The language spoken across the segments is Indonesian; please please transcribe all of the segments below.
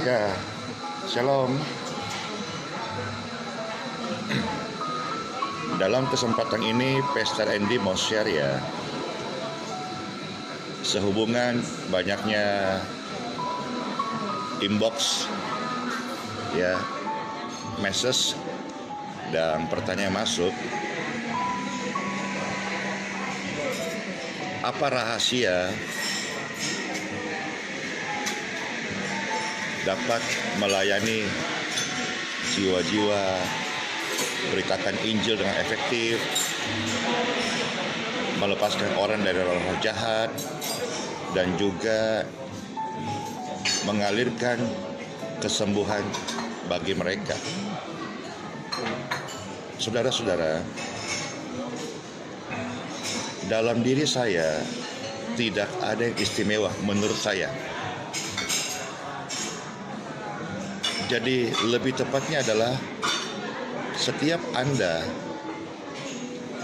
Ya, shalom. Dalam kesempatan ini, Pastor Andy mau share ya, sehubungan banyaknya inbox, ya, message dan pertanyaan masuk. Apa rahasia dapat melayani jiwa-jiwa, beritakan Injil dengan efektif, melepaskan orang dari roh jahat, dan juga mengalirkan kesembuhan bagi mereka. Saudara-saudara, dalam diri saya tidak ada yang istimewa menurut saya. Jadi lebih tepatnya adalah setiap Anda,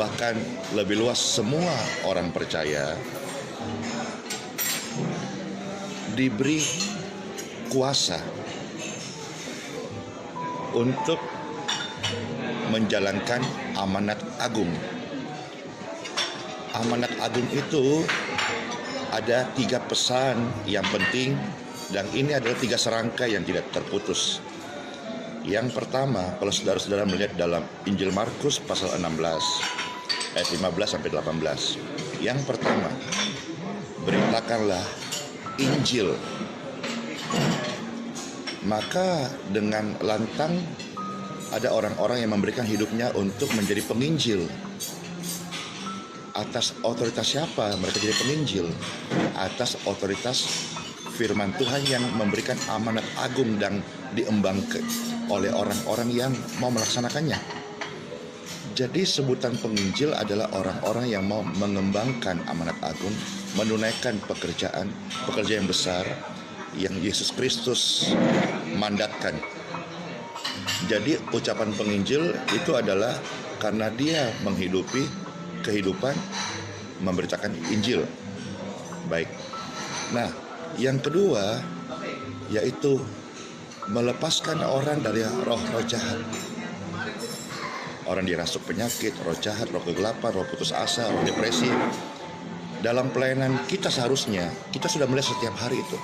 bahkan lebih luas semua orang percaya, diberi kuasa untuk menjalankan amanat agung. Amanat agung itu ada 3 pesan yang penting, dan ini adalah 3 serangkai yang tidak terputus. Yang pertama, kalau saudara-saudara melihat dalam Injil Markus pasal 16 ayat 15 sampai 18. Yang pertama, beritakanlah Injil. Maka dengan lantang ada orang-orang yang memberikan hidupnya untuk menjadi penginjil. Atas otoritas siapa mereka jadi penginjil? Atas otoritas firman Tuhan yang memberikan amanat agung dan diemban oleh orang-orang yang mau melaksanakannya. Jadi sebutan penginjil adalah orang-orang yang mau mengembangkan amanat agung, menunaikan pekerjaan yang besar yang Yesus Kristus mandatkan. Jadi ucapan penginjil itu adalah karena dia menghidupi kehidupan memberitakan Injil. Baik. Nah, yang kedua yaitu melepaskan orang dari roh-roh jahat. Orang dirasuk penyakit, roh jahat, roh kegelapan, roh putus asa, roh depresi. Dalam pelayanan kita seharusnya kita sudah melihat setiap hari itu.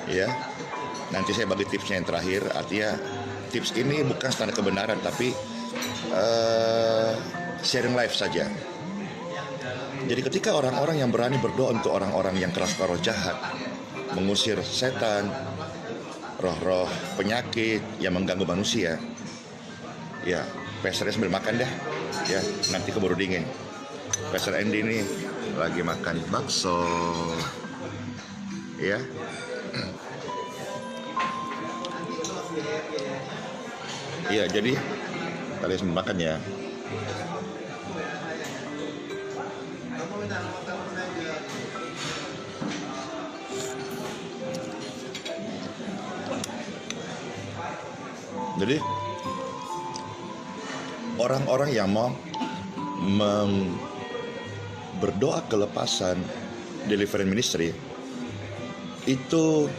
Ya. Nanti saya bagi tipsnya yang terakhir. Artinya tips ini bukan standar kebenaran, tapi sharing life saja. Jadi ketika orang-orang yang berani berdoa untuk orang-orang yang kerasukan roh jahat, mengusir setan, roh-roh penyakit yang mengganggu manusia, ya, Pastornya sambil makan deh, ya, nanti keburu dingin. Pastor Andy ini lagi makan bakso, ya. Iya, jadi kalian sambil makan ya. Jadi orang-orang yang mau berdoa kelepasan deliverance ministry itu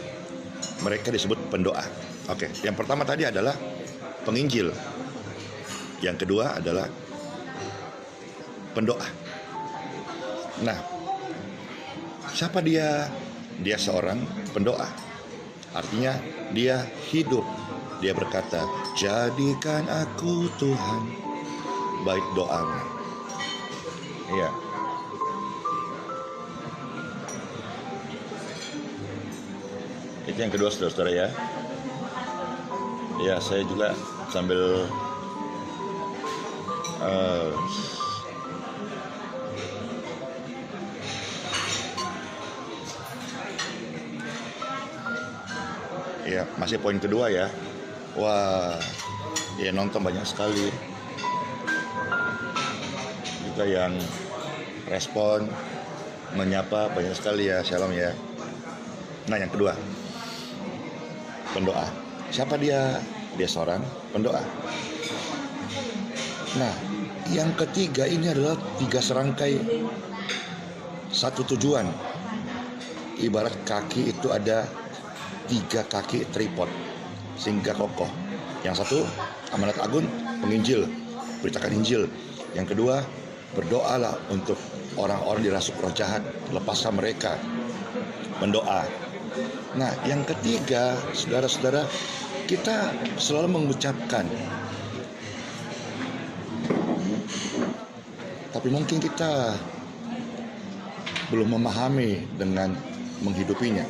mereka disebut pendoa. Oke, yang pertama tadi adalah penginjil. Yang kedua adalah pendoa. Nah, siapa dia? Dia seorang pendoa. Artinya dia hidup. Dia berkata, jadikan aku Tuhan baik doamu. Iya. Itu yang kedua, saudara-saudara ya. Ya, saya juga sambil ya, masih poin kedua ya. Wah, ya nonton banyak sekali. Juga yang respon, menyapa banyak sekali ya. Shalom ya. Nah, yang kedua, pendoa. Siapa dia? Dia seorang pendoa. Nah, yang ketiga ini adalah 3 serangkai satu tujuan. Ibarat kaki itu ada 3 kaki tripod sehingga kokoh. Yang satu, amanat agung, penginjil, beritakan Injil. Yang kedua, berdoalah untuk orang-orang dirasuk roh jahat, lepaskan mereka, mendoa. Nah, yang ketiga, saudara-saudara, kita selalu mengucapkan, tapi mungkin kita belum memahami dengan menghidupinya.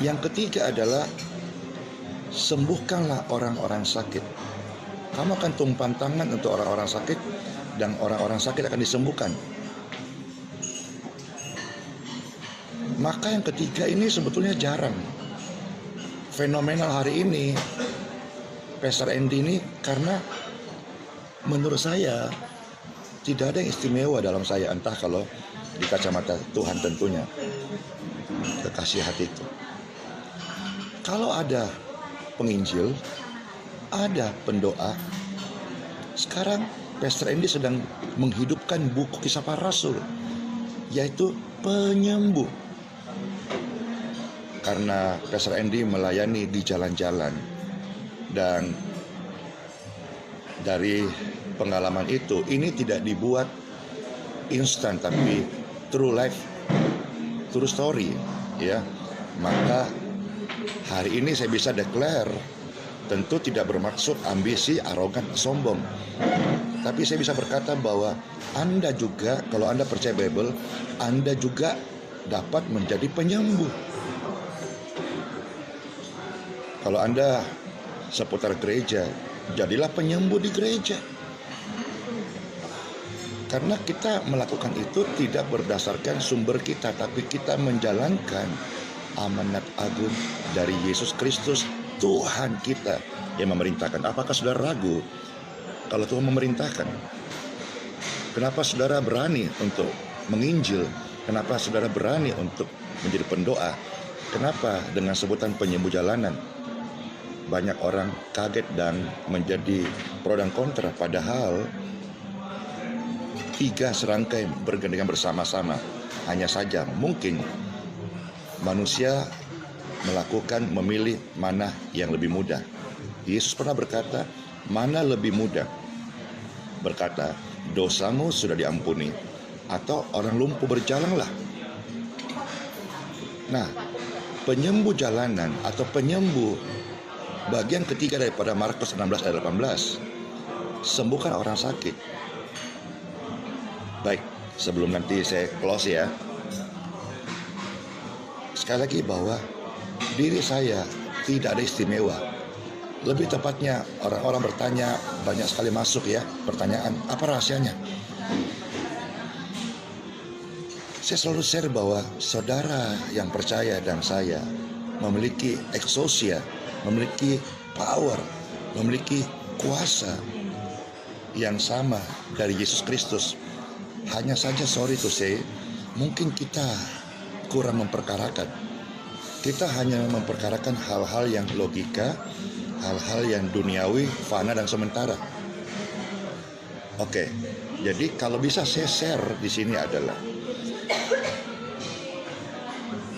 Yang ketiga adalah sembuhkanlah orang-orang sakit. Kamu akan tumpang tangan untuk orang-orang sakit dan orang-orang sakit akan disembuhkan. Maka yang ketiga ini sebetulnya jarang. Fenomenal hari ini Pastor Andy ini karena menurut saya tidak ada yang istimewa dalam saya, entah kalau di kacamata Tuhan tentunya, kekasih hati itu. Kalau ada penginjil, ada pendoa. Sekarang Pastor Andy sedang menghidupkan buku Kisah Para Rasul, yaitu penyembuh. Karena Pastor Andy melayani di jalan-jalan, dan dari pengalaman itu, ini tidak dibuat instan tapi true life, true story, ya. Maka hari ini saya bisa declare, tentu tidak bermaksud ambisi, arogan, sombong, tapi saya bisa berkata bahwa Anda juga, kalau Anda percaya Bible, Anda juga dapat menjadi penyembuh. Kalau Anda seputar gereja, jadilah penyembuh di gereja. Karena kita melakukan itu tidak berdasarkan sumber kita, tapi kita menjalankan amanat agung dari Yesus Kristus, Tuhan kita yang memerintahkan. Apakah saudara ragu kalau Tuhan memerintahkan? Kenapa saudara berani untuk menginjil? Kenapa saudara berani untuk menjadi pendoa? Kenapa dengan sebutan penyembuh jalanan banyak orang kaget dan menjadi pro dan kontra, padahal 3 serangkai bergandengan bersama-sama. Hanya saja mungkin manusia memilih mana yang lebih mudah. Yesus pernah berkata, mana lebih mudah? Berkata, dosamu sudah diampuni, atau orang lumpuh berjalanlah. Nah, penyembuh jalanan atau penyembuh, bagian ketiga daripada Markus 16 ayat 18, sembuhkan orang sakit. Baik, sebelum nanti saya close ya, sekali lagi bahwa diri saya tidak ada istimewa. Lebih tepatnya orang-orang bertanya, banyak sekali masuk ya pertanyaan, apa rahasianya? Saya selalu share bahwa saudara yang percaya dan saya memiliki exousia, memiliki power, memiliki kuasa yang sama dari Yesus Kristus. Hanya saja sorry to say, mungkin kita kurang memperkarakan. Kita hanya memperkarakan hal-hal yang logika, hal-hal yang duniawi, fana dan sementara. Oke, jadi kalau bisa saya share di sini adalah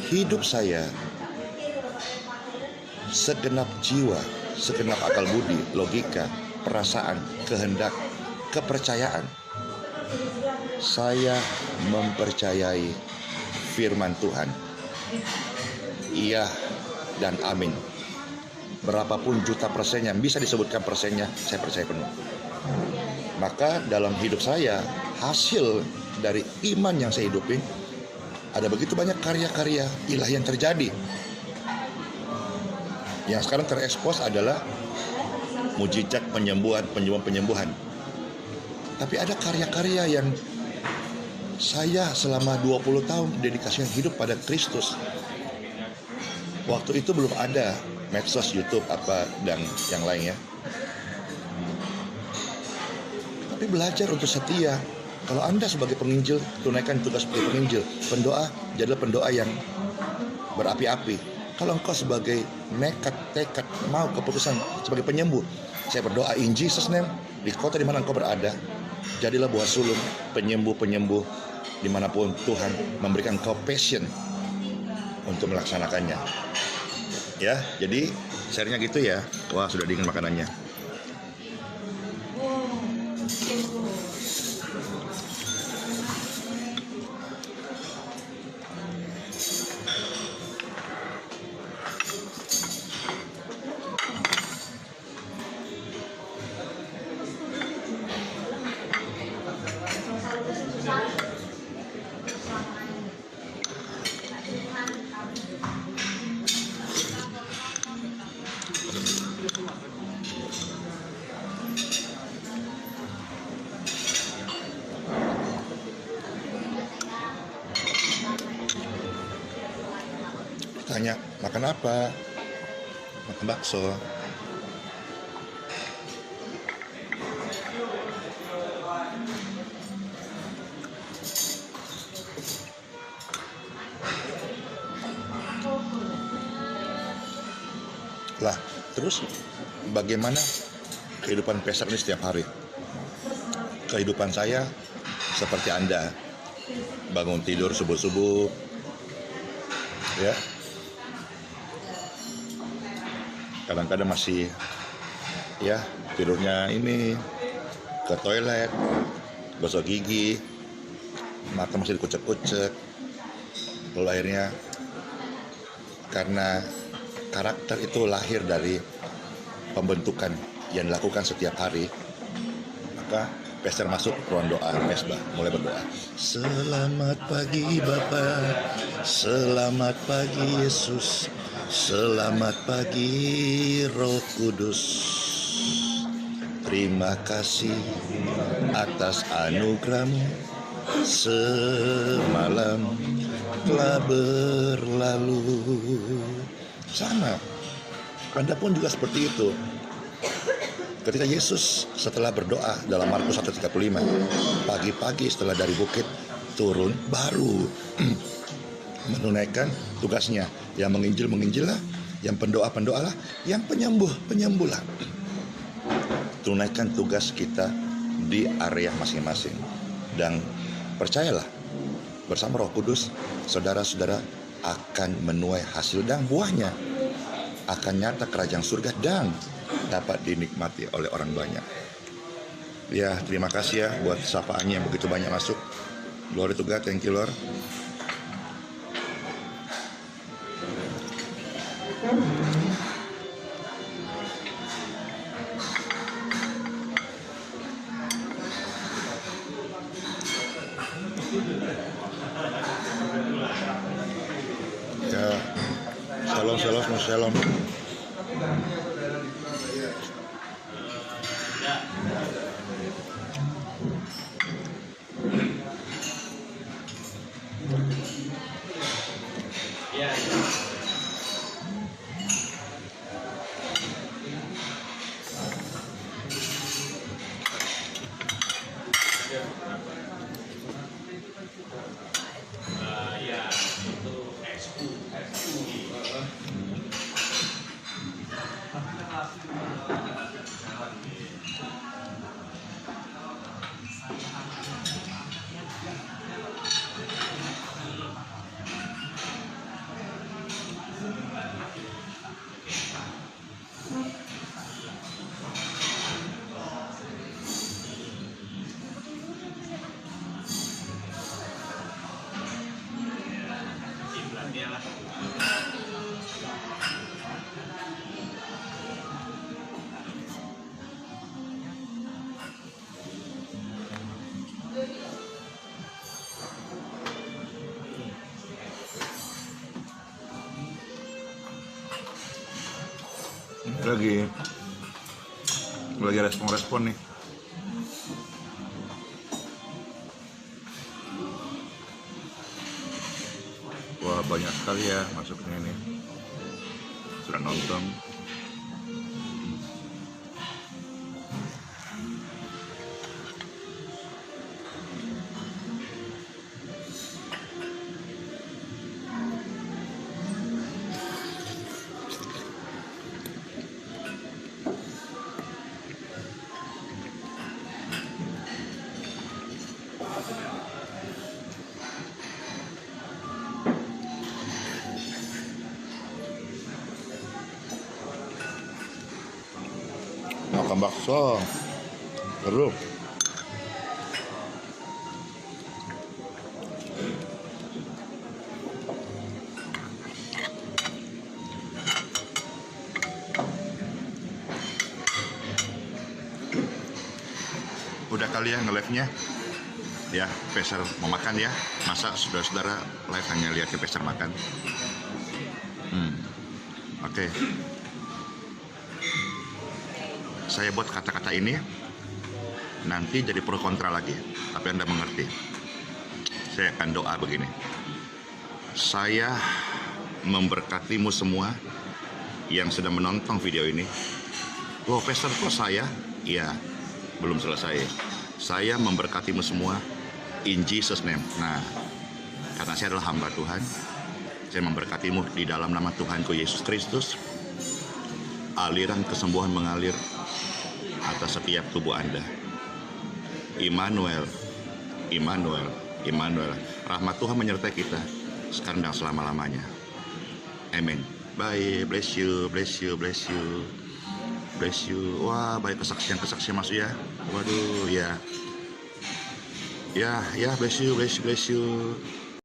hidup saya, segenap jiwa, segenap akal budi, logika, perasaan, kehendak, kepercayaan. Saya mempercayai firman Tuhan. Iya dan amin. Berapapun juta persennya, bisa disebutkan persennya, saya percaya penuh. Maka dalam hidup saya, hasil dari iman yang saya hidupin, ada begitu banyak karya-karya ilahi yang terjadi. Yang sekarang terekspos adalah mujizat penyembuhan. Tapi ada karya-karya yang saya selama 20 tahun dedikasikan hidup pada Kristus. Waktu itu belum ada medsos, YouTube apa dan yang lainnya. Tapi belajar untuk setia. Kalau Anda sebagai penginjil, tunaikan tugas sebagai penginjil. Pendoa, jadilah pendoa yang berapi-api. Kalau engkau sebagai nekat, tekad, mau keputusan sebagai penyembuh, saya berdoa in Jesus name, di kota di mana engkau berada, jadilah buah sulung, penyembuh-penyembuh dimanapun Tuhan memberikan engkau passion untuk melaksanakannya. Ya, jadi share-nya gitu ya. Wah, sudah dingin makanannya. Tanya, makan apa? Makan bakso. Lah, terus bagaimana kehidupan Peser ini setiap hari? Kehidupan saya seperti Anda, bangun tidur subuh-subuh, ya. Kadang-kadang masih, ya, tidurnya ini ke toilet, gosok gigi, mata masih dikucek-kucek. Lalu akhirnya karena karakter itu lahir dari pembentukan yang dilakukan setiap hari, maka Peser masuk ruang doa, mesbah, mulai berdoa. Selamat pagi Bapa, selamat pagi Yesus, selamat pagi Roh Kudus. Terima kasih atas anugerah-Mu, semalam telah berlalu. Sama, Anda pun juga seperti itu. Ketika Yesus setelah berdoa dalam Markus 1:35, pagi-pagi setelah dari bukit turun, baru menunaikan tugasnya. Yang menginjil-menginjillah, yang pendoa-pendoalah, yang penyembuh-penyembuhlah. Tunaikan tugas kita di area masing-masing. Dan percayalah, bersama Roh Kudus, saudara-saudara akan menuai hasil dan buahnya. Akan nyata kerajaan surga dan dapat dinikmati oleh orang banyak. Ya, terima kasih ya buat sapaannya yang begitu banyak masuk. Glory to God, thank you Lord. Ya, shalom. Lagi respon nih. Wah, banyak sekali ya masuknya ini. Sudah nonton. makan bakso. Seru. Udah kali ya nge-live-nya. Ya, Peser mau makan ya. Masa saudara-saudara live hanya lihat ke Peser makan? Oke. Saya buat kata-kata ini nanti jadi pro kontra lagi, tapi Anda mengerti. Saya akan doa begini. Saya memberkatimu semua yang sedang menonton video ini. Loh, Peser kok saya? Iya, belum selesai. Saya memberkatimu semua in Jesus name. Nah, karena saya adalah hamba Tuhan, saya memberkatimu di dalam nama Tuhanku Yesus Kristus. Aliran kesembuhan mengalir atas setiap tubuh Anda. Immanuel, Immanuel, Immanuel. Rahmat Tuhan menyertai kita sekarang dan selama-lamanya. Amin. Bye, bless you, bless you, bless you, bless you. Wah, baik kesaksian masuk ya. Waduh, ya. Ya, bless you, bless you, bless you.